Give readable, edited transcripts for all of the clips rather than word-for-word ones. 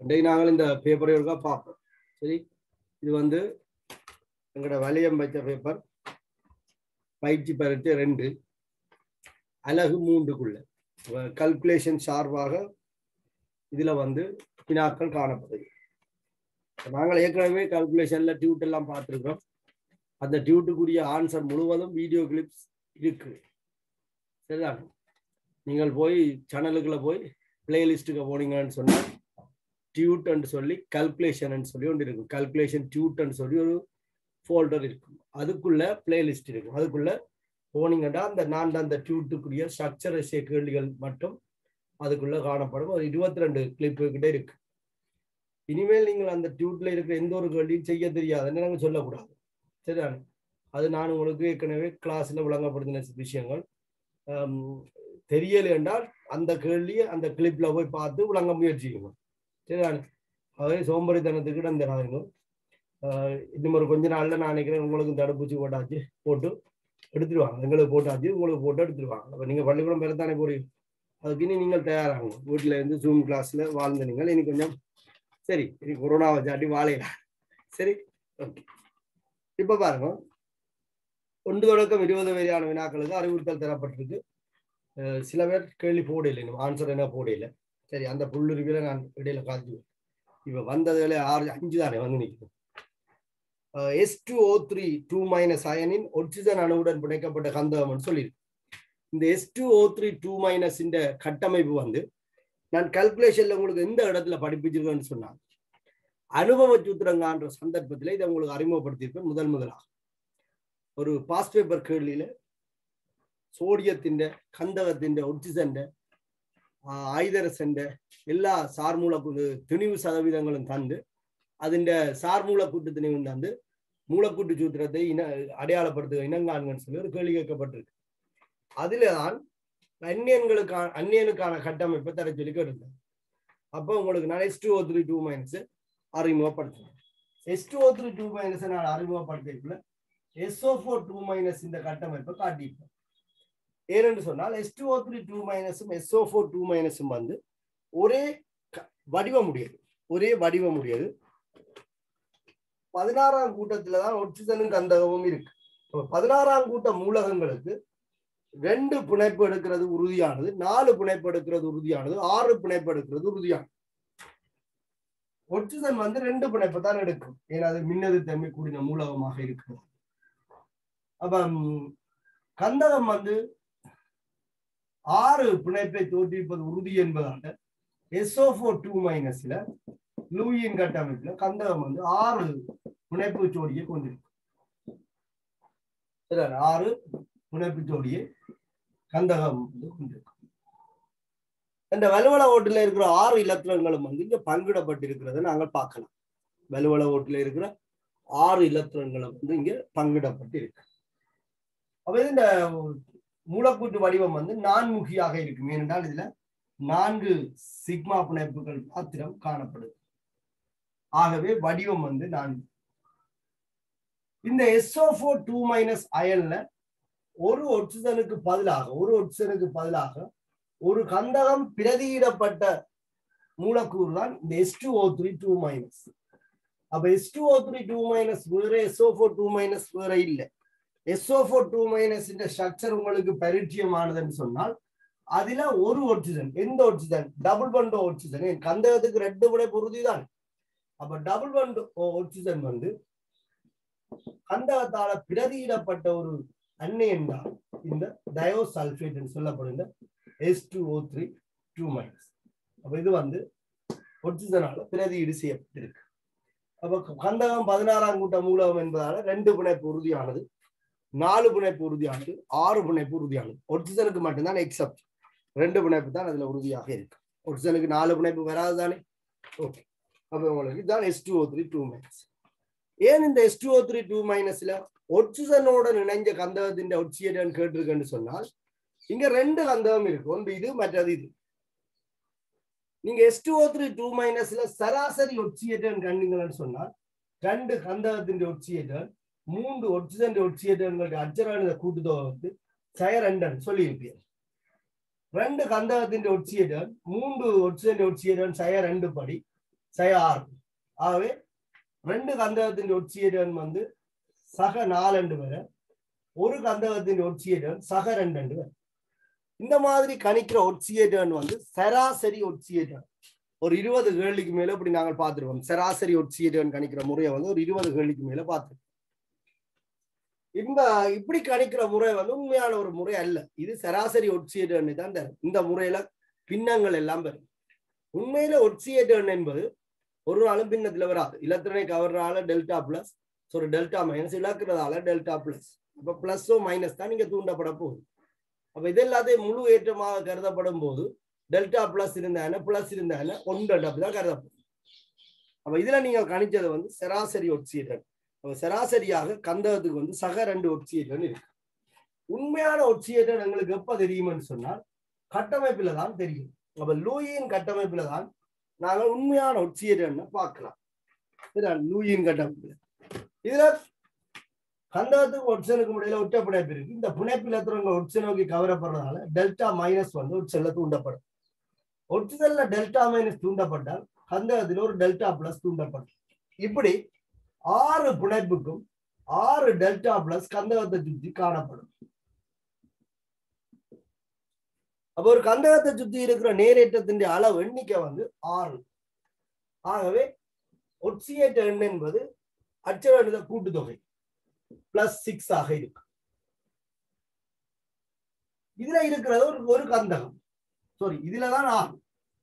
நாங்கள் இந்த பேப்பரை ஒருக்கா பார்ப்போம். சரி, இது வந்து எங்களோட வலியம் வைத்த பேப்பர் பயிற்சி பரீட்சை 2 அலகு 3க்குள்ள கல்குலேஷன் சார்பாக இதுல வந்து வினாக்கள் காணப்படுது. நாங்கள் ஏற்கனவே கல்குலேஷன்ல டியூட் எல்லாம் பார்த்துருக்கோம். அந்த டியூட்டுக்குரிய ஆன்சர் முழுவதும் வீடியோ கிளிப்ஸ் இருக்கு. சரிதான், நீங்கள் போய் சேனலுக்குள்ள போய் பிளேலிஸ்ட்டுக்கு போனீங்கன்னு சொன்னால் டியூட்ன்னு சொல்லி கல்குலேஷன் சொல்லி ஒன்று இருக்கும். கல்குலேஷன் டியூட்ன்னு சொல்லி ஒரு ஃபோல்டர் இருக்கும். அதுக்குள்ள பிளேலிஸ்ட் இருக்கும். அதுக்குள்ள போனீங்கன்னா அந்த டியூட்டுக்குரிய ஸ்ட்ரக்சர் கேள்விகள் மட்டும் அதுக்குள்ள காணப்படும். ஒரு 22 கிளிப்பு கிட்ட இருக்கு. இனிமேல் நீங்கள் அந்த டியூட்ல இருக்கிற எந்த ஒரு கேள்வியும் செய்ய தெரியாதுன்னு நாங்கள் சொல்லக்கூடாது. சரிதானே, அது நான் உங்களுக்கு ஏற்கனவே கிளாஸ்ல விளங்கப்படுத்தின விஷயங்கள். தெரியலை என்றால் அந்த கேள்வியை அந்த கிளிப்ல போய் பார்த்து விளங்க முயற்சிக்கணும். சரிதானே, அதே சோம்பரித்தனத்துக்கு இடம் தராதுங்க. இன்னும் ஒரு கொஞ்ச நாள்ல நான் நினைக்கிறேன் உங்களுக்கு தடுப்பூசி போட்டு எடுத்துருவாங்க. எங்களுக்கு போட்டாச்சு, உங்களுக்கு போட்டு எடுத்துருவாங்க. அப்ப நீங்க பள்ளிக்கூடம் பெறத்தானே போறீங்க. அதுக்கு இனி நீங்கள் தயாராகும். வீட்டுல இருந்து ஜூம் கிளாஸ்ல வாழ்ந்த நீங்கள் இனி கொஞ்சம் சரி, இனி கொரோனாவை சாட்டி வாழையில. சரி, ஓகே. இப்ப பாருங்க, 1 தொடக்கம் 20 வரையான வினாக்களுக்கு அறிவுறுத்தல் தரப்பட்டிருக்கு. சில பேர் கேள்வி போடையில்லை, ஆன்சர் என்ன போடையில. சரி, அந்த புள்ளுருவில நான் இடையில காத்து இப்ப வந்ததுல 5 தானே வந்து நிற்கும். S2O3 2- அயனின் ஒட்சிஜன் அணுவுடன் பிணைக்கப்பட்ட கந்தகம் சொல்லியிருக்கு. இந்த S2O3 2- இந்த கட்டமைப்பு வந்து நான் கல்குலேஷன்ல உங்களுக்கு எந்த இடத்துல படிப்பிச்சிருக்கேன்னு சொன்னாங்க, அனுபவ சூத்திரங்கான்ற சந்தர்ப்பத்தில் இதை உங்களுக்கு அறிமுகப்படுத்தியிருப்பேன். முதலாக ஒரு பாஸ்ட் பேப்பர் கேள்வியில சோடியத்தின் கந்தகத்தின் ஒட்சிஜன் ஐதரசன் எல்லா சார்மூலக்கூட்டு திணிவு சதவீதங்களும் தந்து அதிண்ட சார்மூலக்கூட்டு திணிவு தந்து மூலக்கூட்டு சூத்திரத்தை அடையாளப்படுத்துக இனங்காண்கன்னு சொல்லி ஒரு கேள்வி கேட்கப்பட்டிருக்கு. அதுலதான் அந்நியனுக்கான கட்டமைப்பை தர சொல்லி கேட்டிருந்தேன். அப்போ உங்களுக்கு நான் S2O3 2- அறிமுகப்படுத்தினேன். S2O3 2- நான் அறிமுகப்படுத்திருக்கல SO4 2- இந்த கட்டமைப்பை காட்டியிருப்பேன். ஏனென்று சொன்னால் S2O3 2- SO4 2- வந்து ஒரே வடிவம் உடையது. 16ஆம் கூட்டத்துலதான் ஒட்சிஜனும் கந்தகமும் இருக்கு. 16ஆம் கூட்ட மூலகங்களுக்கு 2 பிணைப்பு எடுக்கிறது உறுதியானது, 4 பிணைப்பு எடுக்கிறது உறுதியானது, 6 பிணைப்பு எடுக்கிறது உறுதியானது. ஒட்சிஜன் வந்து 2 பிணைப்பு தான் எடுக்கும். ஏன்னா அது மின்னது தன்மை கூடின மூலகமாக இருக்கிறது. அப்ப கந்தகம் வந்து 6 பிணைப்பை தோற்றுவிப்பது உறுதி என்பதால SO4 2- லூயின் கட்டமைப்புல கந்தகம் வந்து 6 பிணைப்பு ஜோடியை கொண்டிருக்கு. 6 பிணைப்பு ஜோடியை கந்தகம் கொண்டிருக்கு. இந்த வலுவள ஓட்டுல இருக்கிற 6 இலத்திரன்களும் வந்து இங்க பங்கிடப்பட்டிருக்கிறத நாங்கள் பார்க்கலாம். வலுவள ஓட்டுல இருக்கிற 6 இலத்திரன்களும் வந்து இங்க பங்கிடப்பட்டிருக்கு. அப்ப இந்த மூலக்கூட்டு வடிவம் வந்து நான்முகியாக இருக்கும். ஏனென்றால் இதுல 4 சிக்மா பிணைப்புகள் மாத்திரம் காணப்படுது. ஆகவே வடிவம் வந்து 4. இந்த SO4 2- அயன்ல ஒரு ஒட்சிஜனுக்கு பதிலாக ஒரு கந்தகம் பிரதியிடப்பட்ட மூலக்கூறு தான் இந்த S2O3 2-. அப்ப S2O3 2- வேற, SO4 2- வேற இல்லை. SO4 2- இந்த ஸ்ட்ரக்சர் உங்களுக்கு பரிச்சயமானதுன்னு சொன்னால் அதுல ஒரு ஒட்சிஜன், எந்த ஒட்சிஜன்? Double bond ஒட்சிஜன். கந்தகத்துக்கு 2 விட பொருதிதான். அப்ப டபுள் பாண்ட் ஒட்சிஜன் வந்து கந்தகத்தால பிரதியிடப்பட்ட ஒரு அந்நியன் தான் இந்த டயோசல்பேட் சொல்லப்படுகிற S2O3 2-. அப்ப இது வந்து ஒட்சிஜனால பிரதியீடு செய்யப்பட்டிருக்கு. அப்ப கந்தகம் 16ஆம் கூட்ட மூலகம் என்பதால 2 பிணைப்பு உறுதியானது, 4 பிணைப்பு உறுதியானது, 6 பிணைப்பு உறுதியானது. ஒட்சிஜனுக்கு மட்டும்தான் எக்ஸப்ட் 2 பிணைப்பு தான் அதுல உறுதியாக இருக்கு. ஒட்சிஜனுக்கு 4 பிணைப்பு வராதுதானே. ஓகே, அப்ப உங்களுக்கு இதுதான் S2O3 2-. ஏன் இந்த S2O3 2- ஒட்சிஜனோட இணைஞ்ச கந்தகத்தின் ஒட்சியேட்டன் கேட்டிருக்குன்னு சொன்னால் இங்க 2 கந்தகம் இருக்கு. ஒன்று இது, மற்றது இது. நீங்க S2O3 2- சராசரி ஒட்சியேட்டன் கண்டீங்கன்னு சொன்னால் 2 கந்தகத்தின் ஒட்சியேட்டன் 3 ஒட்சிஜன் ஒட்சியேட்டன்களுடைய அச்சரான கூட்டுத்தொகை வந்து -2 சொல்லியிருப்பீர்கள். 2 கந்தகத்தின் ஒட்சியேட்டன் 3 ஒட்சிஜன் ஒட்சியேட்டன் -2 படி சக 6. ஆகவே 2 கந்தகத்தின் ஒட்சியேற்றம் வந்து சக 4 வரை, ஒரு கந்தகத்தின் ஒட்சியேற்றம் சக 2 வரை. இந்த மாதிரி கணிக்கிற ஒட்சியேற்றம் வந்து சராசரி ஒட்சியேற்றம். ஒரு 20 கேள்விக்கு மேல இப்படி நாங்கள் பார்த்துருவோம். சராசரி ஒட்சியேற்றம் கணிக்கிற முறையை வந்து ஒரு 20 கேள்விக்கு மேல பார்த்துருவோம். இப்படி கணிக்கிற முறை வந்து உண்மையான ஒரு முறை அல்ல. இது சராசரி ஒட்சியேற்றம் தான் தரும். இந்த முறையில பின்னங்கள் எல்லாம் பெறும். உண்மையில ஒட்சியேற்றம் என்பது ஒரு நாளும் பின்னத்துல வராது. இலத்திரனை கவர்றால டெல்டா பிளஸ், ஒரு டெல்டா மைனஸ், இழக்கிறதால டெல்டா பிளஸ். அப்ப பிளஸோ மைனஸ் தான் நீங்க தூண்டப்பட போகுது. அப்ப இது எல்லாத்தையும் முழு ஏற்றமாக கருதப்படும் போது டெல்டா பிளஸ் இருந்தான பிளஸ் இருந்தான ஒன்று அப்படிதான் கருதப்படும். அப்ப இதுல நீங்க கணிச்சது வந்து சராசரி ஒட்சியேற்றம். அப்ப சராசரியாக கந்தகத்துக்கு வந்து சக 2 ஒட்சியேற்றம் இருக்கு. உண்மையான ஒட்சியேற்றம் எங்களுக்கு எப்ப தெரியும்னு சொன்னால் கட்டமைப்புல தான் தெரியும். அப்ப லூயின் கட்டமைப்புல தான் நாங்கள் உண்மையான ஒட்சியேற்றம்னு பார்க்கலாம். லூயின் கட்டமைப்புல இதுல கந்தகத்துக்கு ஒட்சனுக்கு இடையில ஒற்றை பிணைப்பு இருக்கு. இந்த பிணைப்பு இலத்திரங்கள் ஒட்ச நோக்கி கவரப்படுறதால டெல்டா மைனஸ் வந்து ஒட்சல்ல தூண்டப்படும். ஒட்சல்ல டெல்டா மைனஸ் தூண்டப்பட்டால் கந்தகத்தில் ஒரு டெல்டா பிளஸ் தூண்டப்படும். இப்படி 6 பிணைப்புக்கும் 6 டெல்டா பிளஸ் கந்தகத்தை சுற்றி காணப்படும். அப்ப ஒரு கந்தகத்தை சுற்றி இருக்கிற நேரேற்றத்தின் அளவு எண்ணிக்கை வந்து 6. ஆகவே ஒட்சியேற்ற எண் என்பது அச்சர கூட்டுத்தொகை +6 ஆக இருக்கு. இதுல இருக்கிறது ஒரு கந்தகம். சாரி, இதுலதான் 6.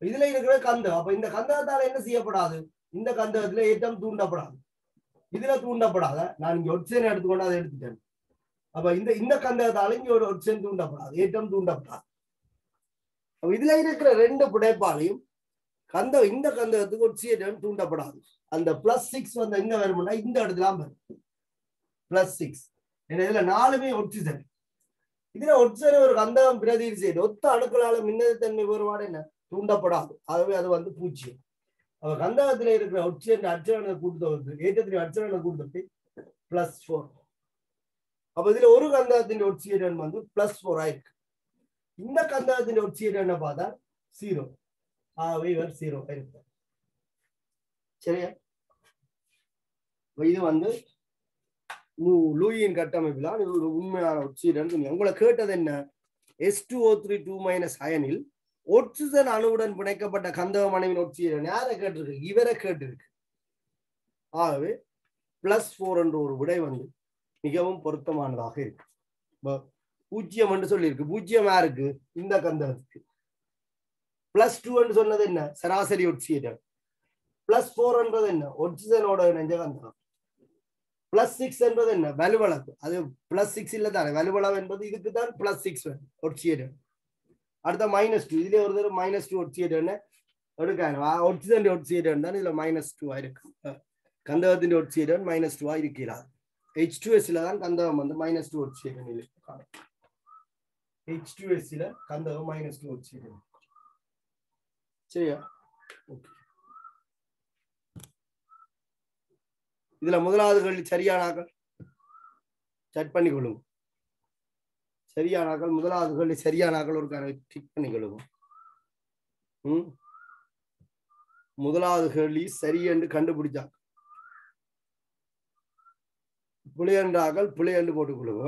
இதுல இருக்கிற கந்தகம். அப்ப இந்த கந்தகத்தால என்ன செய்யப்படாது? இந்த கந்தகத்துல ஏற்றம் தூண்டப்படாது. இதுல தூண்டப்படாத நான் இங்க ஒட்சன் எடுத்துக்கொண்டு அதை எடுத்துட்டேன். அப்ப இந்த கந்தகத்தால இங்க ஒரு ஒட்சன் தூண்டப்படாது, ஏற்றம் தூண்டப்படாது. இதுல இருக்கிற 2 பிணைப்பாலையும் இந்த கந்தகத்துக்கு ஒட்சியேற்றம் தூண்டப்படாது. அந்த +6 வந்து எங்க வரும்னா இந்த இடத்துல வரும். +6. இதுல 4மே ஒட்சிசன். இதுல ஒட்சன் ஒரு கந்தகம் பிரதியில் செய்து ஒத்த அணுக்களால மின்னழுத்தன்மை வேறுபாடு என்ன தூண்டப்படாது. ஆகவே அது வந்து 0. அப்ப கந்தகத்துல இருக்கிற ஒட்சியன் அச்சரண கூட்டுத்தொகை ஏற்றத்தின் அச்சரண கூட்டுத்தொகை +4. அப்ப இதுல ஒரு கந்தகத்தின் ஒட்சியன் வந்து +4 ஆயிருக்கு. இந்த கந்தகத்தின் ஒட்சியன் என்ன பார்த்தா 0. ஆகவே இவர் 0 ஆயிருக்கு. சரியா? இது வந்து லூயின் கட்டமைப்பில் இது உண்மையான ஒட்சியன். உங்களை கேட்டது என்ன? S2O3 அயனில் ஒட்சிசன் அணுவுடன் பிணைக்கப்பட்ட கந்தகம் அணுவின் ஒட்சியன் யாரை கேட்டிருக்கு? இவரை கேட்டிருக்கு. ஆகவே +4 என்ற ஒரு விடை வந்து மிகவும் பொருத்தமானதாக இருக்கு. 0 என்று சொல்லியிருக்கு. 0 யாருக்கு? இந்த கந்தகத்துக்கு. +2 என்று சொன்னது என்ன? சராசரி ஒட்சியன். +4 என்றது என்ன? ஒட்சிசனோட இணைஞ்ச கந்தகம். +6 என்பது என்ன? வலுவளவு. அது +6 இல்ல தானே, வலுவளவு என்பது இதுக்கு தான் +6 ஒட்சியன். அடுத்த -2. இதுல ஒரு தடவை -2 ஒட்சியன் எடுக்க ஒட்சிசன் ஒட்சியன் தான் இதுல -2 இருக்கு. கந்தகத்தின் ஒட்சியன் -2 இருக்கிறார். H2S தான் கந்தகம் வந்து -2 ஒட்சியன் இருக்கு. H2S கந்தகம் -2 ஒட்சியன். சரியா? இதுல முதலாவது கேள்வி சரியானாக்கள் செக் பண்ணிக்கொள்ளுங்க. சரியானாக்கள் முதலாவது கேள்வி சரியானாக்கள் ஒரு டிக் பண்ணிக்கொள்ளுங்க. முதலாவது கேள்வி சரி என்று கண்டுபிடிச்சா புளியன்றாக்கள் புளி என்று போட்டுக்கொள்ளுங்க.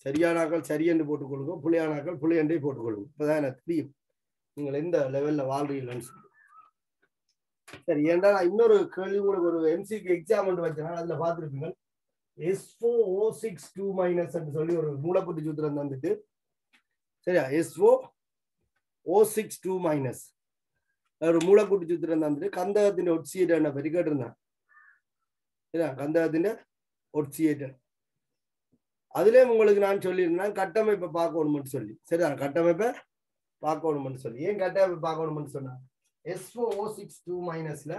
சரியானாக்கள் சரி என்று போட்டுக்கொள்ளுங்க. புளியானாக்கள் புளி என்றே போட்டுக்கொள்ளுங்க. இப்பதான் எனக்கு தெரியும் நீங்கள் எந்த லெவல்ல வாழ்றீங்கன்னு சொல்லி. சரி, ஏன்டா இன்னொரு கேள்வி உங்களுக்கு ஒரு MCQ எக்ஸாம் வச்சேன்னா அதுல பார்த்துருப்பீங்க. S4O6 2- சொல்லி ஒரு மூலக்கூட்டு சூத்திரம் தந்துட்டு, சரியா, SO2- ஒரு மூலக்கூட்டு சூத்திரம் தந்துட்டு கந்தகத்தின் ஒட்சியேற்ற பற்றி கேட்டிருந்தேன். சரியா, கந்தகத்தின் ஒட்சியேற்ற அதுலயும் உங்களுக்கு நான் சொல்லியிருந்தேன் கட்டமைப்பை பார்க்கணும்னு சொல்லி. சரியா, கட்டமைப்பை பார்க்கணும்னு சொல்லி. ஏன் கட்டமைப்பை பார்க்கணும்னு சொன்னா S4O6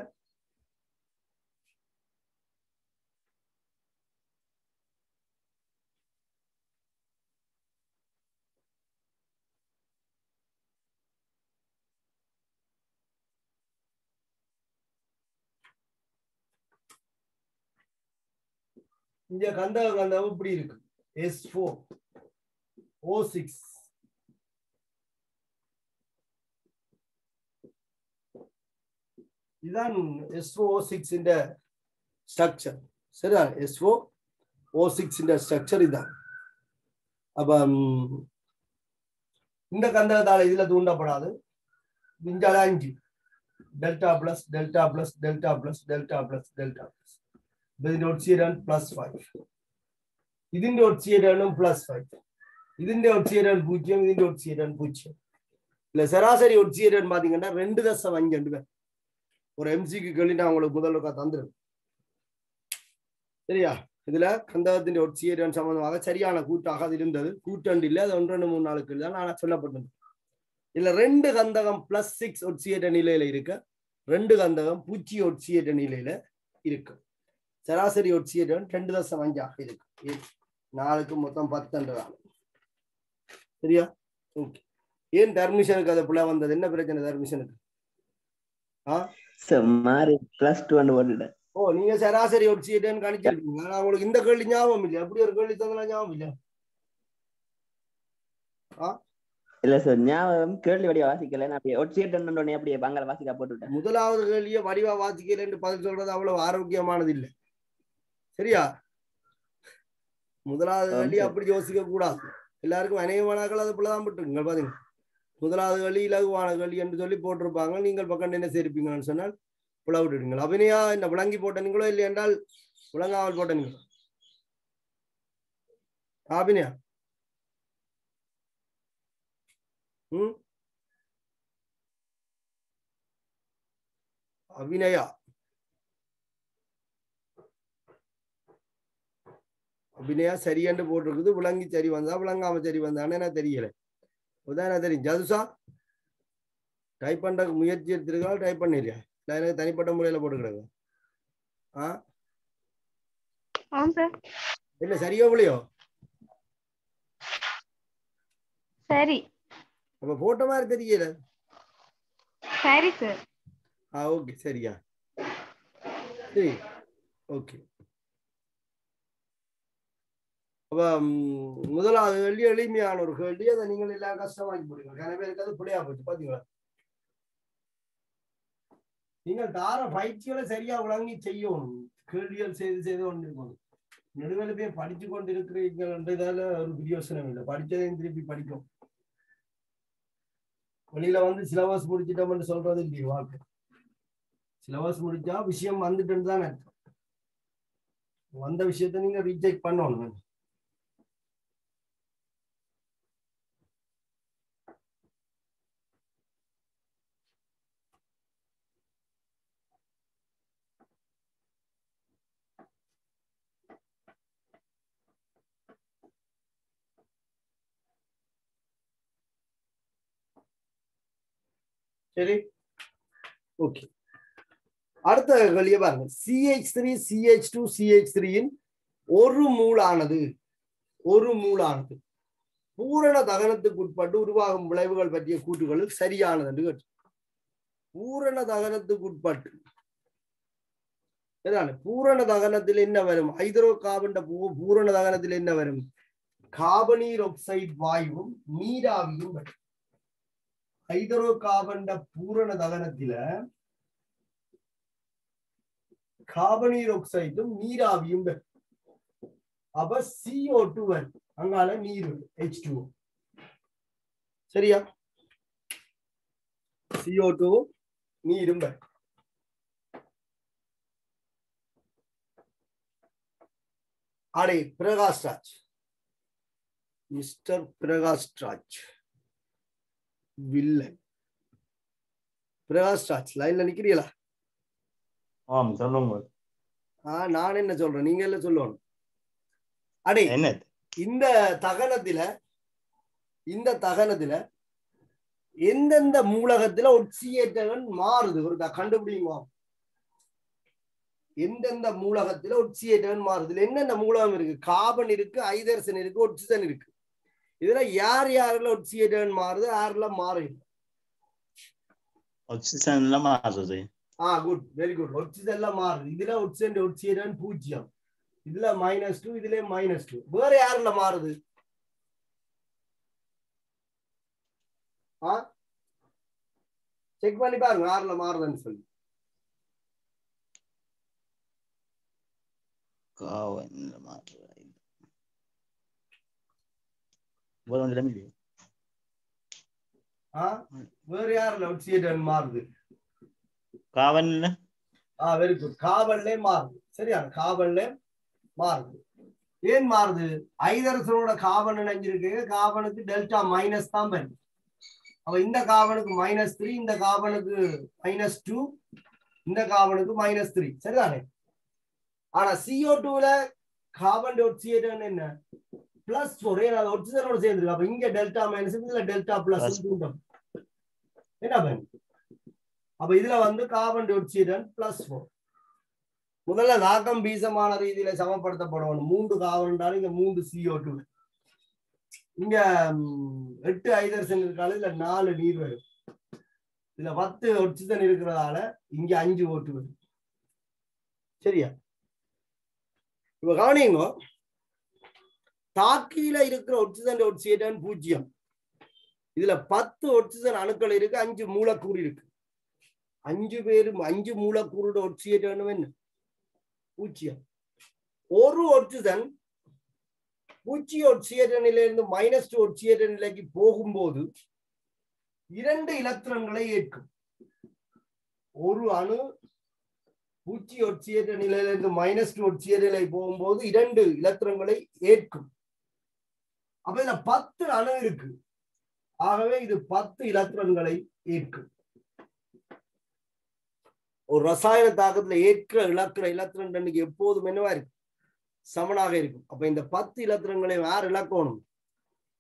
இங்க கந்தகம் இப்படி இருக்கு. S4O6 இதுதான் SO6 இந்த ஸ்ட்ரக்சர். சரிதான், SO6 இந்த ஸ்ட்ரக்சர் இதுதான். அப்ப இந்த கந்தகத்தால இதுல தூண்டப்படாது. இங்கால 5 delta plus delta plus delta plus delta plus delta plus ഇതിന്റെ ഒഡ്സിയൻ +5, ഇതിന്റെ ഒഡ്സിയനും +5, ഇതിന്റെ ഒഡ്സിയൻ 0, ഇതിന്റെ ഒഡ്സിയൻ 0. இல்ல சராசரி ஒட்சியன் பாத்தீங்கன்னா 2.5 ஒரு எம்சிக்கு கேள்வி நான் உங்களுக்கு முதல்ல தந்துருவேன். சரியா? இதுல கந்தகத்தின் ஒட்சியன் சம்பந்தமாக சரியான கூட்டாக அது இருந்தது. கூட்டண்டு இல்லை, அது 1 2 3 4 கேள்வி தான் நான் சொல்லப்பட்டது. இல்ல 2 கந்தகம் +6 ஒட்சியன் நிலையில இருக்கு, 2 கந்தகம் 0 ஒட்சியன் நிலையில இருக்கு. சராசரி ஒட்சியன் 2.5 இருக்கு. 4க்கு மொத்தம் 10 தான். சரியா? ஓகே. ஏன் டர்மிஷனுக்கு அது புள்ள வந்தது? என்ன பிரச்சனை டர்மிஷனுக்கு? மாறி +2 போட்டுட்டேன். ஓ, நீங்க சராசரி ஒட்சியன் கணிச்சிருக்கீங்க. ஆனா உங்களுக்கு இந்த கேள்வி ஞாபகம் இல்லை. அப்படி ஒரு கேள்வி தந்தா ஞாபகம் இல்லை. இல்ல சார், ஞாபகம் கேள்வி வடிவா வாசிக்கல. நான் அப்படியே ஒட்சியன் அப்படியே பங்கள வாசிக்கா போட்டுட்டேன். முதலாவது கேள்வியை வடிவா வாசிக்கல என்று பதில் சொல்றது அவ்வளவு ஆரோக்கியமானது இல்லை. சரியா? முதலாவது கேள்வி அப்படி யோசிக்க கூடாது. எல்லாருக்கும் அநேகமானாக்கள் அது போலதான் போட்டுருங்க. பாருங்க, முதலாவது கேள்வி இலகுவான கேள்வி என்று சொல்லி போட்டிருப்பாங்க. நீங்கள் பக்கம் என்ன சேர்ப்பீங்கன்னு சொன்னால் புல விட்டுடுங்க. அபிநயா என்ன விளங்கி போட்ட நீங்களோ இல்லை என்றால் விளங்காமல் போட்ட நீங்களோ? அபிநயா அபிநயா அபிநயா சரியென்று போட்டிருக்குது. விளங்கி சரி வந்தா விளங்காம சரி வந்தான்னு எனக்கு தெரியல. உதாரணம் தெரியும். ஜதுசா டைப் பண்ற முயற்சி எடுத்திருக்கா? டைப் பண்ணிருக்கா? இல்லை எனக்கு தனிப்பட்ட முறையில போட்டுக்கிறாங்க. இல்ல சரியோ இல்லையோ? சரி. அப்ப போட்ட மாதிரி தெரியல. சரி சார். ஓகே, சரியா? சரி, ஓகே. அப்ப முதலாவது கேள்வி எளிமையான ஒரு கேள்வி. அதை நீங்கள் எல்லாம் கஷ்டமாக்கி போடுங்க. நிறைய பேருக்கு அது பிள்ளையா போச்சு. பாத்தீங்களா? நீங்கள் தார பயிற்சிகளை சரியா விளங்கி செய்யணும். கேள்விகள் செய்து கொண்டிருக்கணும். நடுவில் போய் படிச்சு கொண்டு இருக்கிறீங்கன்றதால ஒரு பிரயோசனம் இல்லை. படிச்சதையும் திருப்பி படிக்கும். வெளியில வந்து சிலபஸ் முடிச்சிட்டோம்னு சொல்றது இல்லையே வாழ்க்கை. சிலபஸ் முடிச்சா விஷயம் வந்துட்டுன்னு தான் அர்த்தம். வந்த விஷயத்த நீங்க ரிஜெக்ட் பண்ணணும். சரி, ஓகே. அடுத்த கேள்வியை பாருங்க. CH3 CH2 CH3 ஒரு மூலானது பூரண தகனத்துக்கு உட்பட்டு உருவாகும் விளைவுகள் பற்றிய கூற்றுகள் சரியானது என்று கேட்டு. பூரண தகனத்துக்கு உட்பட்டு பூரண தகனத்தில் என்ன வரும்? ஹைட்ரோ கார்பன் பூரண தகனத்தில் என்ன வரும்? கார்பனீர் ஆக்சைடு வாயுவும் நீராவியும் வரும். ஹைட்ரோ கார்பன் பூரண தகனத்தில கார்பனீர் ஆக்சைடும் நீராவியும் வரும். அப்ப CO2 வரும். அங்கால நீர் H2O. சரியா? CO2 நீரும் வரும். அடே பிரகாஷ் ராஜ், மிஸ்டர் பிரகாஷ் ராஜ் வில்லன். பிரகாஷ் ராஜ் லைன்ல நிக்கிறீங்களா? சொல்லுங்க. நான் என்ன சொல்றேன், நீங்க எல்லாம் சொல்லணும். அடே, இந்த தகனத்துல எந்தெந்த மூலகத்துல ஒட்சியேற்றங்கள் மாறுது ஒரு கண்டுபிடிங்க. எந்தெந்த மூலகத்துல ஒட்சியேற்றங்கள் மாறுது? என்னென்ன மூலகம் இருக்கு? கார்பன் இருக்கு, ஹைட்ரஜன் இருக்கு, ஒட்சிஜன் இருக்கு. இதுல யார் யாரெல்லாம் ஒட்சியேற்றங்கள் மாறுது, யாரெல்லாம் மாறுது? ஆக்சிஜன்ல மாறுது. Good, very good. ஒட்சிஜன்ல மாறுது. இதுல ஒட்சியேற்றன் 0, இதுல -2, இதுல -2. வேற யாருல மாறுது? செக் பண்ணி பாருங்க யாருல மாறுதுன்னு சொல்லி. காவன்ல மாற்று போதும் வேற யாருல ஒட்சியேட்டன் மாறுது காவன்ல வெரி குட் காவல்லே மாறுது சரியா காவல்ல மாறுது ஏன் மாறுது ஐதரசனோட காவன் இணைஞ்சிருக்கு காவனுக்கு டெல்டா மைனஸ் தான் வருது அப்ப இந்த காவனுக்கு -3 இந்த காவனுக்கு -2 இந்த காவனுக்கு -3 சரிதானே ஆனா CO2ல கார்பன் டை ஆக்சைடு என்ன +4 ஏன்னா ஆக்சிஜனோட சேர்ந்துருக்கு அப்ப இங்க டெல்டா மைனஸ் இதுல டெல்டா பிளஸ் என்ன பண்ணும் அப்ப இதுல வந்து கார்பன் டை ஆக்சைடு +4 முதல்ல நாக்கம் பீசமான ரீதியில சமப்படுத்தப்படணும் 3 கார்பன் என்றாலும் இங்க 3 CO2 இங்க 8 ஹைட்ரஜன் இருக்கால இதுல 4 நீர் வரும் இதுல 10 ஆக்சிஜன் இருக்கிறதால இங்க 5 ஓட்டு வரும் சரியா இப்ப கவனிங்க தாக்கியில இருக்கிற ஆக்சிஜன் ஆக்சைடு 0 இதுல 10 ஆக்சிஜன் அணுக்கள் இருக்கு 5 மூலக்கூறு இருக்கு 5 மூலக்கூறு ஆக்சைடு என்ன 0 ஒரு ஆக்சிஜன் 0 ஆக்சைடு நிலையிலிருந்து -2 ஆக்சைடு நிலைக்கு போகும்போது 2 இலத்திரன்களை ஏற்கும் ஒரு அணு 0 ஆக்சைடு நிலையிலிருந்து -2 ஆக்சைடு நிலை போகும்போது 2 இலத்திரன்களை ஏற்கும் அப்ப இதுல 10 அணு இருக்கு ஆகவே இது 10 இலத்திரன்களை ஏற்கும் ஒரு ரசாயன தாக்கத்துல ஏற்ற இழக்கிற இலத்திரன் தண்ணிக்கு எப்போதும் என்னவா இருக்கு சமனாக இருக்கும் அப்ப இந்த 10 இலத்திரன்களை யார் இழக்கணும்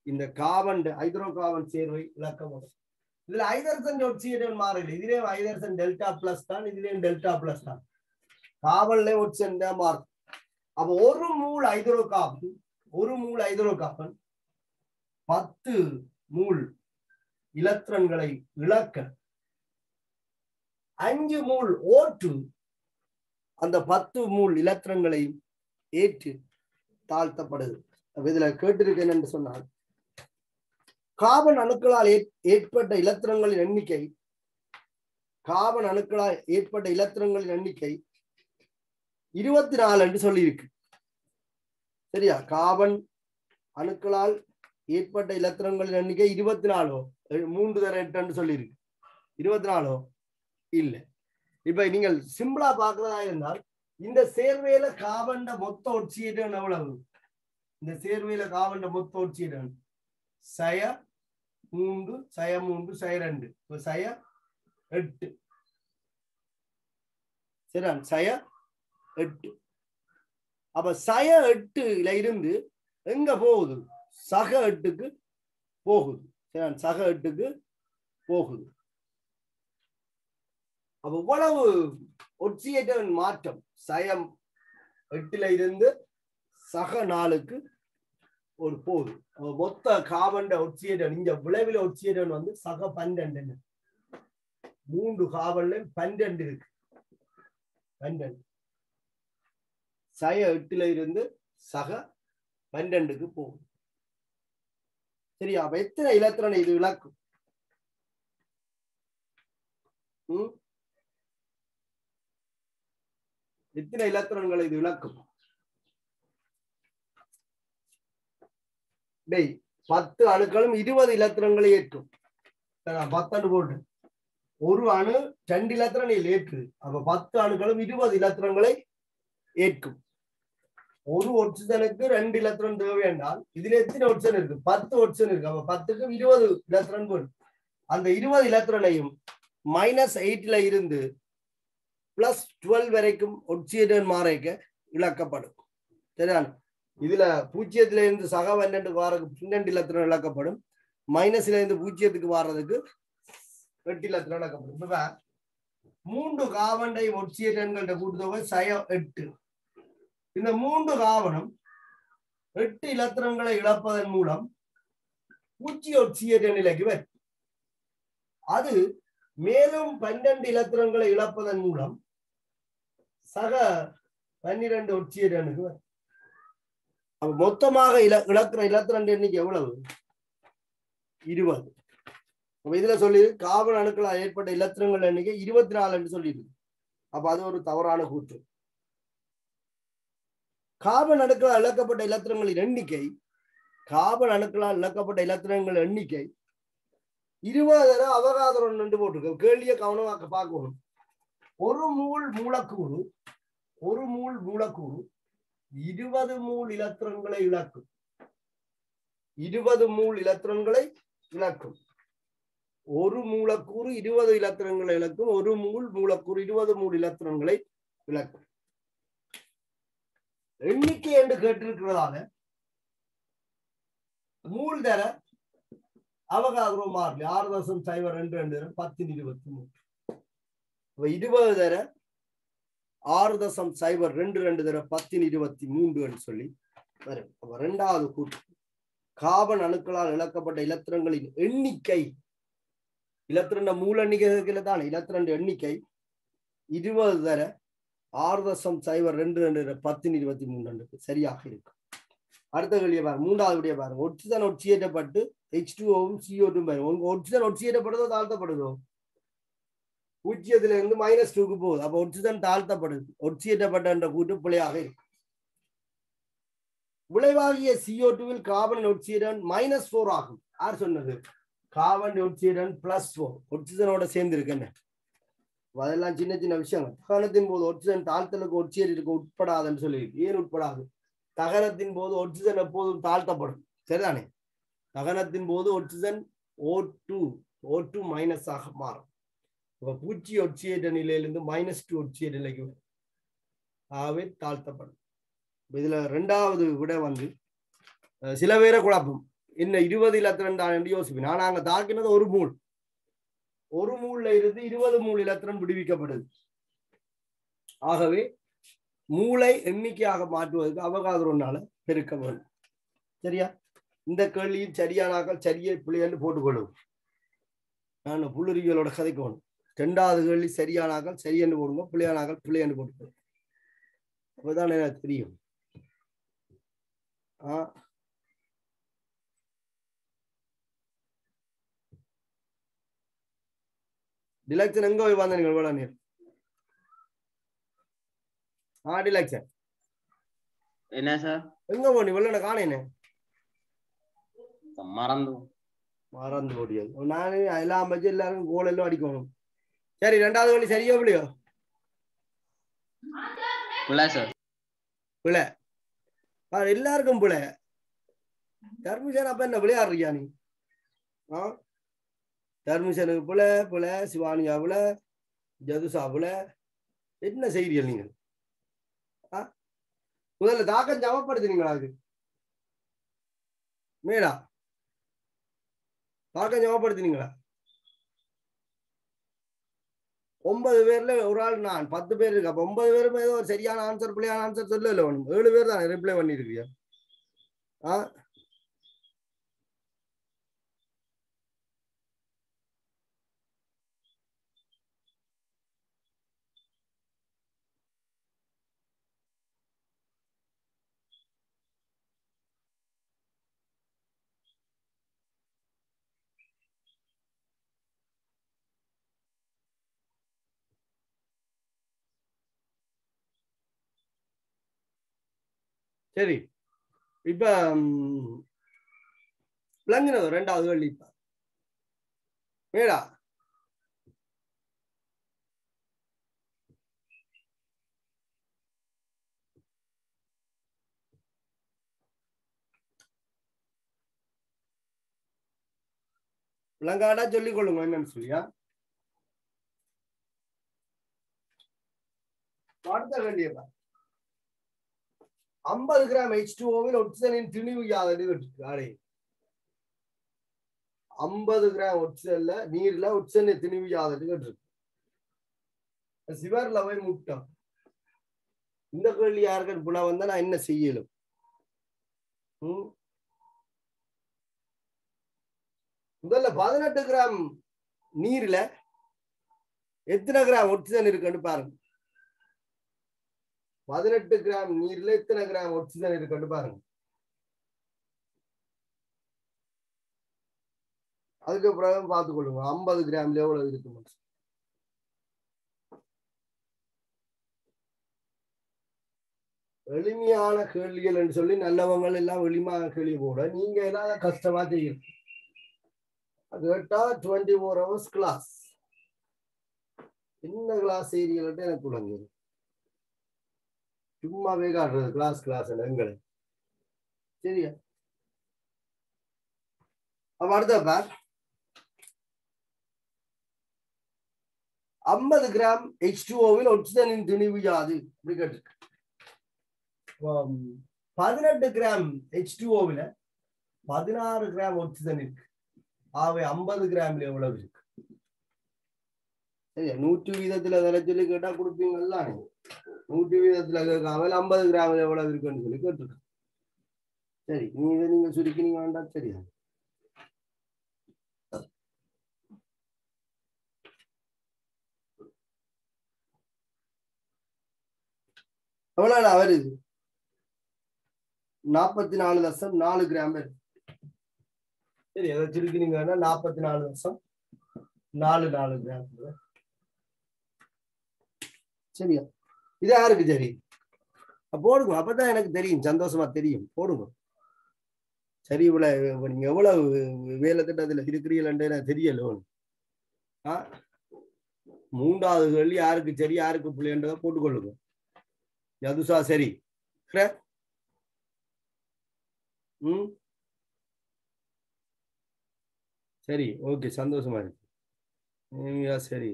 இந்த கார்பன் ஹைட்ரோ கார்பன் சேர்வை இழக்க இதுல ஹைட்ரஜன் ஆக்சைடு மாறல இதுலயே ஹைட்ரஜன் டெல்டா பிளஸ் தான் இதுலயும் டெல்டா பிளஸ் தான் கார்பன்ல ஆக்சிஜன் தான் மாறும் அப்ப ஒரு மூல் ஹைட்ரோ கார்பன் 10 மூல் இலத்திரன்களை இழக்க 5 மூல் O2 அந்த 10 மூல் இலத்திரன்களை ஏற்று தாழ்த்தப்படுது இதுல கேட்டிருக்கேன் என்று சொன்னால் கார்பன் அணுக்களால் ஏற்பட்ட இலத்திரன்களின் எண்ணிக்கை 24 என்று சொல்லியிருக்கு சரியா கார்பன் அணுக்களால் ஏற்பட்ட இலத்திரன்களின் எண்ணிக்கை 24 3 தர 8 என்று சொல்லியிருக்கு 24 இல்ல இப்ப நீங்கள் சிம்பிளா பாக்குறதா இருந்தால் இந்த சேர்வையில கார்பன் மொத்த ஆக்சைடு எவ்வளவு இந்த சேர்வையில கார்பன் மொத்த ஆக்சைடு சய 3 சய 2 சய 8 சரி சய 8 அப்ப சய 8ல இருந்து எங்க போகுது சக 8க்கு போகுது சரி சக 8க்கு போகுது அப்ப இவ்வளவு ஆக்சைடு மாற்றம் சயம் 8ல இருந்து சக 4க்கு ஒரு போகுது மொத்த கார்பன் ஆக்சைடு இங்க விளைவில் ஆக்சைடு வந்து சக 12 3 கார்பன்ல 12 இருக்கு 12 சய 8ல இருந்து சக 12க்கு போகுது சரியா அப்ப எத்தனை இலத்திரன் இது இழக்கும் எத்தனை இலத்திரன்களை இது இழக்கும் 10 அணுக்களும் 20 இலத்திரன்களை ஏற்கும் 10 போட்டு ஒரு அணு 2 இலத்திரனை ஏற்குது அப்ப 10 அணுக்களும் 20 இலத்திரன்களை ஏற்கும் ஒரு ஆக்சிஜனுக்கு 2 இலத்திரன் தேவை என்றால் இதுல எத்தனை ஆக்சிஜன் இருக்கு 10 ஆக்சிஜன் இருக்கு அப்ப 10க்கு 20 இலத்திரன் போடும் அந்த 20 இலத்திரனையும் -8ல இருந்து +12 வரைக்கும் ஆக்சைடு மாறைக்க இழக்கப்படும் சரிதான் இதுல 0ல இருந்து சக 12 வாரதுக்கு 12 இலத்திரன் இழக்கப்படும் மைனஸ்ல இருந்து 0க்கு வாரதுக்கு 8 இலத்திரன் இழக்கப்படும் இப்ப 3 கார்பன் டை ஆக்சைடுகளோட கூட்டுத்தொகை சய 8 இந்த 3 கார்பனும் 8 இலத்திரன்களை இழப்பதன் மூலம் 0 ஆக்சைடு நிலைக்கு வரும் அது மேலும் 12 இலத்திரன்களை இழப்பதன் மூலம் சக 12 ஆக்சைடுக்கு வரும் அப்ப மொத்தமாக இழக்கிற இலத்திரன் எண்ணிக்கை எவ்வளவு 20 இதுல சொல்லி கார்பன் அணுக்களால் ஏற்பட்ட இலத்திரங்கள் எண்ணிக்கை 24 என்று சொல்லியிருக்கு அப்ப அது ஒரு தவறான கூற்று கார்பன் அணுக்களால் இழக்கப்பட்ட இலத்திரங்களின் எண்ணிக்கை கார்பன் அணுக்களால் இழக்கப்பட்ட இலத்திரங்கள் எண்ணிக்கை 20 தடவை அவகாதரோ நின்று போட்டிருக்கோம். கேள்வியை கவனமாக்க பார்க்கணும். ஒரு மூல் மூலக்கூறு 20 மூல் இலத்திரங்களை இழக்கும். 20 மூல் இலத்திரங்களை இழக்கும். ஒரு மூலக்கூறு 20 இலத்திரங்களை இழக்கும். ஒரு மூல் மூலக்கூறு 20 மூல் இலத்திரங்களை இழக்கும். எண்ணிக்கை என்று கேட்டிருக்கிறதால மூல் தர அவகாதரோ மாறி 6.02 1023. 20 தர 6.02 தர 1023 சொல்லி வரும். அப்ப இரண்டாவது கூற்று கார்பன் அணுக்களால் இழக்கப்பட்ட இலத்திரங்களின் எண்ணிக்கை இலத்திரண்ட மூல எண்ணிக்கை தான் இலத்திரண்ட எண்ணிக்கை 20 தர 6.02 1023 சரியாக இருக்கும். அடுத்த கேள்வியை பாருங்க. மூன்றாவது விடைய பாருங்க. ஒட்சிஜன் ஒட்சியேற்றப்பட்டு H2O-வும் CO2-வும் பாருங்க. ஒட்சிஜன் ஒட்சியேற்றப்படுதோ தாழ்த்தப்படுதோ? 0 -2க்கு போகுது. அப்ப ஒட்சிஜன் தாழ்த்தப்படுது. ஒட்சியேற்றப்பட்ட என்ற கூட்டு பிழையாக இருக்கு. விளைவாகிய CO2-வில் கார்பன் ஒட்சியேற்றம் -4 ஆகும். யார் சொன்னது? கார்பன் ஒட்சியேற்றம் +4 ஒட்சிஜனோட சேர்ந்து இருக்குன்னு. அதெல்லாம் சின்ன சின்ன விஷயங்கள். தகனத்தின் போது ஒட்சிஜன் தாழ்த்தலுக்கு ஒட்சியேற்றம் உட்படாதுன்னு சொல்லி ஏன் உட்படாது? தகனத்தின் போது ஒட்சிஜன் எப்போதும் தாழ்த்தப்படும். சரிதானே? தகனத்தின் போது ஒட்சிஜன் O2 மைனஸாக மாறும். இப்ப பூச்சி ஒட்சியேற்ற நிலையிலிருந்து -2 ஒட்சியேற்ற நிலைக்கு ஆகவே தாழ்த்தப்படும். இதுல இரண்டாவது விட சில பேரை குழப்பம். என்ன 20 இலத்திரன் தான் என்று யோசிப்பேன். நான் நாங்க தாக்கினது ஒரு மூல்ல இருந்து 20 மூல் இலத்திரன் விடுவிக்கப்படுது. ஆகவே மூளை எண்ணிக்கையாக மாற்றுவதற்கு அவகாதரோனால பெருக்க வேண்டும். சரியா? இந்த கேள்வியில் சரியானாக்கள் சரியை பிள்ளைன்னு போட்டுக்கொள்ளும். நான் புள்ளுரிகளோட கதைக்கணும். இரண்டாவது கேள்வி சரியானாக்கள் சரியென்று போடுங்க, பிள்ளையானாக்கள் பிள்ளைன்னு போட்டுக்கணும். அப்பதான் எனக்கு தெரியும். டிலக்ஷன் எங்க போய் வந்த நீங்கள் வேளாண் டிலக்ஷன் என்ன சார் எங்க போனி வெள்ளன காணேனே மறந்து ஓடியது. நானு எல்லாம் வச்சு எல்லாரும் கோல் எல்லாம் அடிக்கணும். சரி, ரெண்டாவது வழி சரியா பிள்ளையோ? பிள்ளை எல்லாருக்கும் பிள்ளை. தர்மிஷன் அப்ப என்ன விளையாடுறியா நீ? தர்மிஷனுக்கு பிள்ளை, சிவானியா பிள்ளை, ஜதுசா பிள்ளை. என்ன செய்தியல் நீங்கள்? முதல்ல தாக்கம் ஜமப்படுத்துனீங்களா? அது மேடா தாக்கம் ஜமப்படுத்தினீங்களா? 9 பேர்ல ஒரு ஆள் நான் 10 பேர் இருக்கு. அப்ப 9 பேருமே ஏதோ ஒரு சரியான ஆன்சர் பிள்ளையான ஆன்சர் சொல்லல. 7 பேர் தான் ரிப்ளை பண்ணிருக்கியா? சரி, இப்ப விளங்கினது ரெண்டாவது வள்ளி. இப்ப மேடா விளங்காடா சொல்லிக் கொள்ளுங்க என்னன்னு சொல்லியா. அடுத்த வேண்டியதா 50 கிராம் H2O-வில் ஒட்சிஜனின் திணிவு யாதென்று கேட்டிருக்காரு. 50 கிராம் ஒட்சிஜன்ல நீர்ல ஒட்சிஜன் திணிவு யாதென்று கேட்டிருக்கு. சிவர்ல போய் முட்டம். இந்த கேள்வி யாருக்கு புல வந்தா நான் என்ன செய்யலும்? முதல்ல 18 கிராம் நீர்ல எத்தனை கிராம் ஒட்சிஜன் இருக்குன்னு பாருங்க. 18 கிராம் நீர்ல எத்தனை கிராம் ஒட்சிஜன் இருக்குன்னு பாருங்க. அதுக்கு அப்புறம் பார்த்துக் கொள்ளுங்க 50 கிராம்ல எவ்வளவு இருக்கு. எளிமையான கேள்விகள் என்று சொல்லி நல்லவங்க எல்லாம் எளிமையான கேள்வி போட நீங்க ஏதாவது கஷ்டமா செய்யும் கேட்டா 24 hours கிளாஸ் என்ன கிளாஸ் செய்றீங்கள்ட்டு எனக்கு விளங்கு சும்மாவே காட்டுறது கிளாஸ் எங்களை சரியா அப்ப அடுத்த பார் 50 கிராம் H2O-வில் ஒட்சிஜனின் திணிவு யாது அப்படி கேட்டிருக்கு 18 கிராம் H2O-வில் 16 கிராம் ஒட்சிஜன் இருக்கு ஆகவே 50 கிராம்ல எவ்வளவு இருக்கு சரியா 100 வீதத்துல வேலை சொல்லி கேட்டா கொடுப்பீங்கல்ல 100 வீதத்துல கேட்காம 50 கிராம்ல எவ்வளவு இருக்குன்னு சொல்லி கேட்டிருக்க சரி நீங்க சுருக்கி நீங்க வேண்டாம் சரியா எவ்வளவு வருது 44.4 கிராம் சரி அதை சுருக்கினீங்கன்னா 44.44 கிராம் சரியா இது யாருக்கு சரி போடுங்க அப்பதான் எனக்கு தெரியும் சந்தோஷமா தெரியும் போடுங்க சரி இவ்வளவு நீங்க எவ்வளவு வேலை திட்டத்துல இருக்கிறீங்களே எனக்கு தெரியல மூன்றாவது கேள்வி யாருக்கு சரி யாருக்கு பிள்ளைன்றதை போட்டுக்கொள்ளுங்க யதுசா சரி சரி ஓகே சந்தோஷமா இருக்கு சரி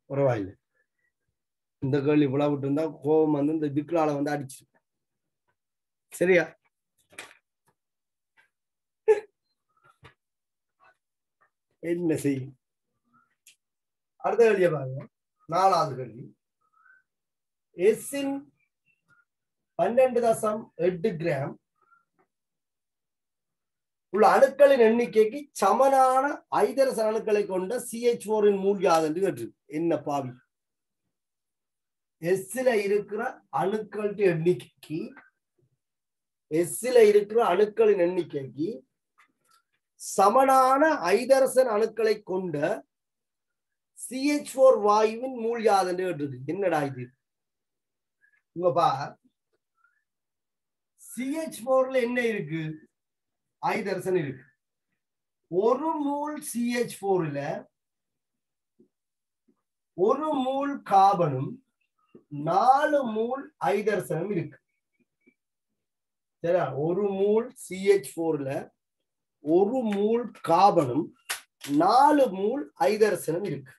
பரவாயில்ல இந்த கேள்வி இவ்வளவு விட்டு இருந்தா கோபம் வந்து இந்த பிக்லால வந்து அடிச்சு சரியா என்ன செய்யும் அடுத்த கேள்வியை பாருங்க 4வது கேள்வி எஸ்ஸின் 12.8 கிராம் உள்ள அணுக்களின் எண்ணிக்கைக்கு சமனான ஐதரசன் அணுக்களை கொண்ட CH4 மூல் யாது என்று கேட்டு என்ன பாவி எஸ்ல இருக்கிற அணுக்களின் எண்ணிக்கைக்கு சமனான ஐதரசன் அணுக்களை கொண்ட CH4 வாயுவின் மூல் யாது என்று கேட்டிருக்கு என்னடா இது உங்க பா CH4ல என்ன இருக்கு ஐதரசன் இருக்கு ஒரு மூல் CH4ல ஒரு மூல் கார்பனும் 4 மூல் ஐதரசனும் இருக்கு சரியா ஒரு மூல் CH4ல ஒரு மூல் கார்பனும் 4 மூல் ஐதரசனும் இருக்கு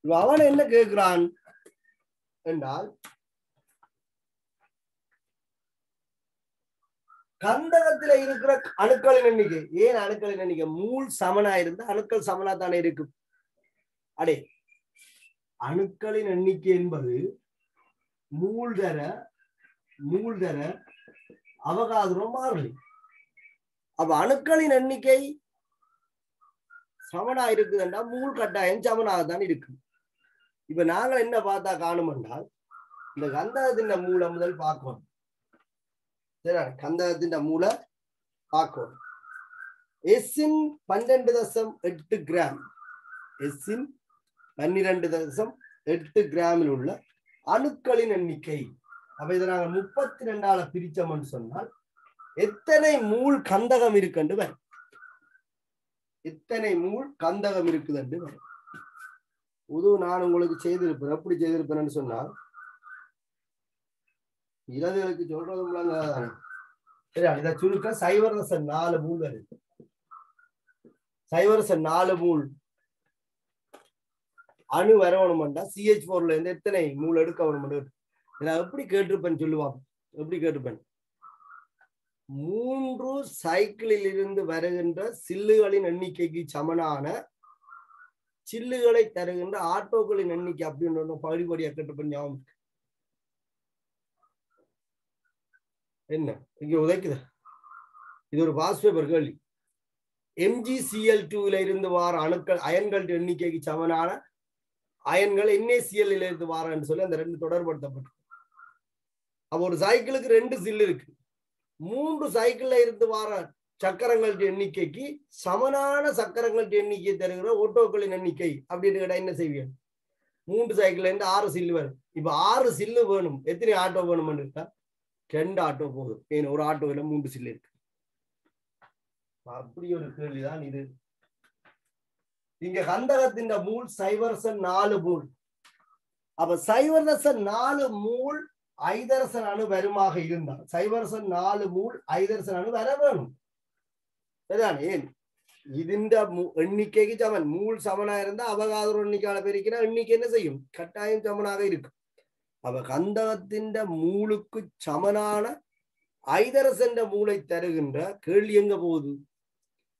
அவன் என்ன கேட்கிறான் என்றால் கந்தகத்துல இருக்கிற அணுக்களின் எண்ணிக்கை ஏன் அணுக்களின் எண்ணிக்கை மூல் சமனா இருந்தா அணுக்கள் சமனா தானே இருக்கும் அடே அணுக்களின் எண்ணிக்கை என்பது மூல்தர அவகாதரோ மாறிலி அப்ப அணுக்களின் எண்ணிக்கை சமனா இருக்குதுன்னா மூல் கட்டாயம் சமனாகத்தான் இருக்கு இப்ப நாங்க என்ன பார்த்தா காணும் என்றால் இந்த கந்தகத்தின் மூல முதல் பார்க்கணும் சரி கந்தகத்தின் மூல பார்க்கணும் எஸ்ஸின் 12.8 கிராம் எஸ்ஸின் 12.8 கிராமில் உள்ள அணுக்களின் எண்ணிக்கை அப்ப இதை நாங்க 32ஆல பிரிச்சோம்னு சொன்னால் எத்தனை மூல் கந்தகம் இருக்குன்னு வரும் எத்தனை மூல் கந்தகம் இருக்குதுன்னு வரும் உது நான் உங்களுக்கு செய்திருப்பேன் எப்படி செய்திருப்பேன்னு சொன்னால் இலதுகளுக்கு சொல்றதும் சரியா இதை சுருக்க சைவரசன் 4 மூல் வருது சைவரசன் 4 மூல் அணு வரவணும்டா CH4ல இருந்து எத்தனை மூல் எடுக்க வரணும் நான் எப்படி கேட்டிருப்பேன்னு சொல்லுவாங்க எப்படி கேட்டிருப்பேன் 3 சைக்கிளில் இருந்து வருகின்ற சில்லுகளின் எண்ணிக்கைக்கு சமனான சில்லுகளை தருகின்ற ஆட்டோக்களின் எண்ணிக்கை அப்படின்னு படிப்படியா கேட்டிருப்பேன் ஞாபகம் என்ன இங்க உதைக்குது இது ஒரு பாஸ் பேப்பர் கேள்வி MgCl2ல இருந்து வார அணுக்கள் அயன்கள் எண்ணிக்கைக்கு சமனான அயன்கள் NaCl இருந்து வாரன்னு சொல்லி அந்த ரெண்டு தொடர்படுத்தப்பட்டு. அப்ப ஒரு சைக்கிளுக்கு 2 சில் இருக்கு. 3 சைக்கிள்ல இருந்து வார சக்கரங்கள் எண்ணிக்கைக்கு சமனான சக்கரங்கள் எண்ணிக்கை தருகிற ஓட்டோக்களின் எண்ணிக்கை அப்படின்னு கேட்டா என்ன செய்வீங்க? 3 சைக்கிள்ல இருந்து 6 சில்லு வேணும். இப்ப 6 சில்லு வேணும். எத்தனை ஆட்டோ வேணும்னு கேட்டா 2 ஆட்டோ போதும். ஏன்னா ஒரு ஆட்டோவில் 3 சில்லு இருக்கு. அப்படி ஒரு கேள்விதான் இது. இங்க கந்தகத்தின் மூல் 0.4 மூல். அப்ப 0.4 மூல் ஐதரசன் அணு வருமாக இருந்தால் 0.4 மூல் ஐதரசன் அணு வர வேணும். சரிதான்? ஏன் ഇതിന്റെ எண்ணிக்கைக்கு சமன். மூல் சமனா இருந்தா அவகாதரோ எண்ணிக்கையால பெருக்கினா எண்ணிக்கை என்ன செய்யும்? கட்டாயம் சமனாக இருக்கும். அப்ப கந்தகத்தின் மூலுக்கு சமனான ஐதரசன் மூளை தருகின்ற கேள்வி எங்க போகுது?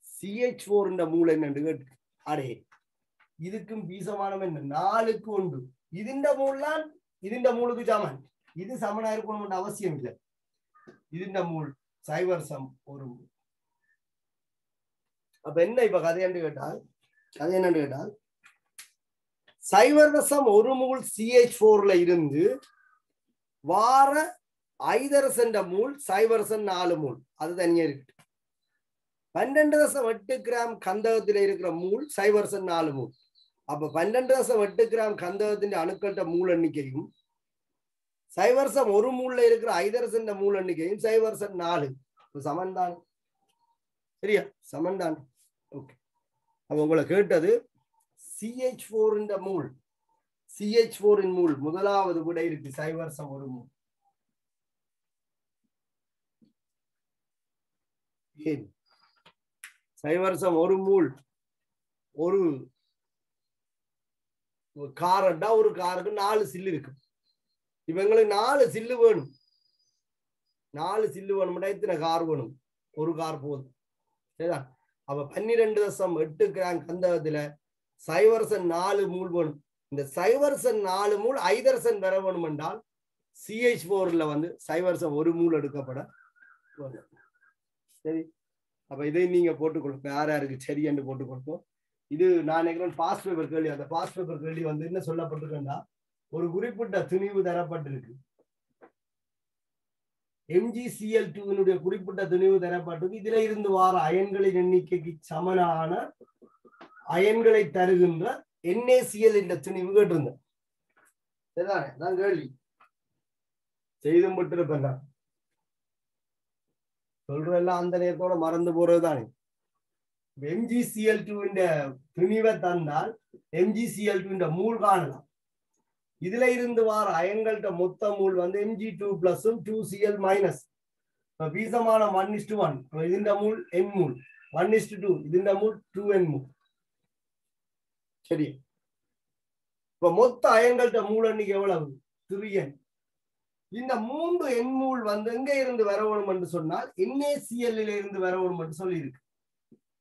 CH4 மூளை என்னன்னு கேட்டு அடே இதுக்கும் பீசமானம் என்ன? 4க்கு 1. ഇതിന്റെ மூல்லாம் ഇതിന്റെ மூலுக்கு சமன். இது சமனா இருக்கணும் அவசியம் இல்லை. ഇതിന്റെ மூல் 0.1 மூல். அப்ப என்ன இப்ப கதை என்னன்னு கேட்டால் 0.1 மூல் CH4ல இருந்து வார ஐதரசன் மூல் 0.4 மூல். அது தனியா இருக்கு. 12.8 கிராம் கந்தகத்தில் இருக்கிற மூல் 0.4 மூல். அப்ப 12.8 கிராம் கந்தகத்தின் அணுக்கள்கிட்ட மூல் எண்ணிக்கையும் 0.1 மூல்ல இருக்கிற ஐதரசன் மூல் எண்ணிக்கையும் 0.4 சமன் தான். சரியா? சமன் தான். ஓகே. அப்ப உங்களை கேட்டது CH4 மூல். CH4 மூல் முதலாவது விடை இருக்கு 0.1 மூல். ஏன் 0.1 மூல் ஒரு காரண்டா ஒரு காருக்கு 4 சில்லு இருக்கு. இவங்களுக்கு 4 சில்லு வேணும். 4 சில்லு வேணும்னா எத்தனை கார் வேணும்? ஒரு கார் போதும். சரிதான்? அப்ப 12.8 கிராம் கந்தகத்துல 0.4 மூல் வேணும். இந்த 0.4 மூல் ஐதரசன் பெற வேணும் என்றால் CH4ல 0.1 மூல் எடுக்கப்பட வேணும். சரி, அப்ப இதை நீங்க போட்டுக்கொள்ளுங்க. யார் யாருக்கு சரி என்று போட்டுக்கொள்ளும். இது நான் நினைக்கிறேன் பாஸ்ட் பேப்பர் கேள்வி. அந்த பாஸ்ட் பேப்பர் கேள்வி என்ன சொல்லப்பட்டிருக்குன்னா, ஒரு குறிப்பிட்ட திணிவு தரப்பட்டிருக்கு. MgCl2 குறிப்பிட்ட திணிவு தரப்பட்டிருக்கு. இதுல இருந்து வார அயன்களின் எண்ணிக்கைக்கு சமனான அயன்களை தருகின்ற NaCl என்ற திணிவு கேட்டிருந்தேன். சரிதானே? நான் கேள்வி செய்தும் விட்டிருப்பேன். சொல்றதெல்லாம் அந்த நேரத்தோட மறந்து போறதுதானே. MgCl2 திணிவை தந்தால் MgCl2 மூல் காணலாம். இதுல இருந்து வார அயன்கள்ட்ட மொத்த மூல் Mg2 plus 2Cl minus. பீசமான 1:1. ഇതിന്റെ மூல் N மூல் 1:2. ഇതിന്റെ மூல் 2N மூல். சரி, இப்ப மொத்த அயன்கள்ட்ட மூல் எண்ணிக்கை எவ்வளவு? 3N. இந்த 3N மூல் எங்க இருந்து வரணும் என்று சொன்னால் NaCl இருந்து வரணும் என்று சொல்லி இருக்கு.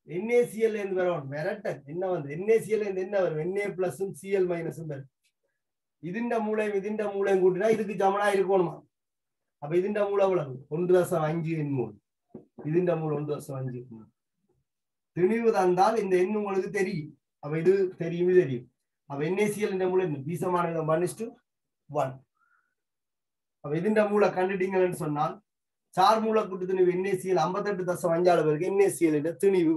NaCl இருந்து வரணும். மிரட்டல் என்ன NaCl என்ன வரும்? Na plus Cl minus வரும். ഇതിന്റെ മൂലയും കൂട്ടിனா இதுக்கு சமனா இருக்கணுமா? அப்ப ഇതിന്റെ மூல எவ்வளவு? 1.5 N மூல். ഇതിന്റെ மூல் 1.5 N மூல். திணிவு தந்தால் இந்த எண் உங்களுக்கு தெரியும். அப்ப இது தெரியும். அப்ப NaCl மூல பீசமானது 1:1. அப்ப ഇതിന്റെ மூல கண்டுட்டீங்கன்னு சொன்னால் சார் மூல கூட்டு திணிவு NaCl 58.5 பேருக்கு NaCl திணிவு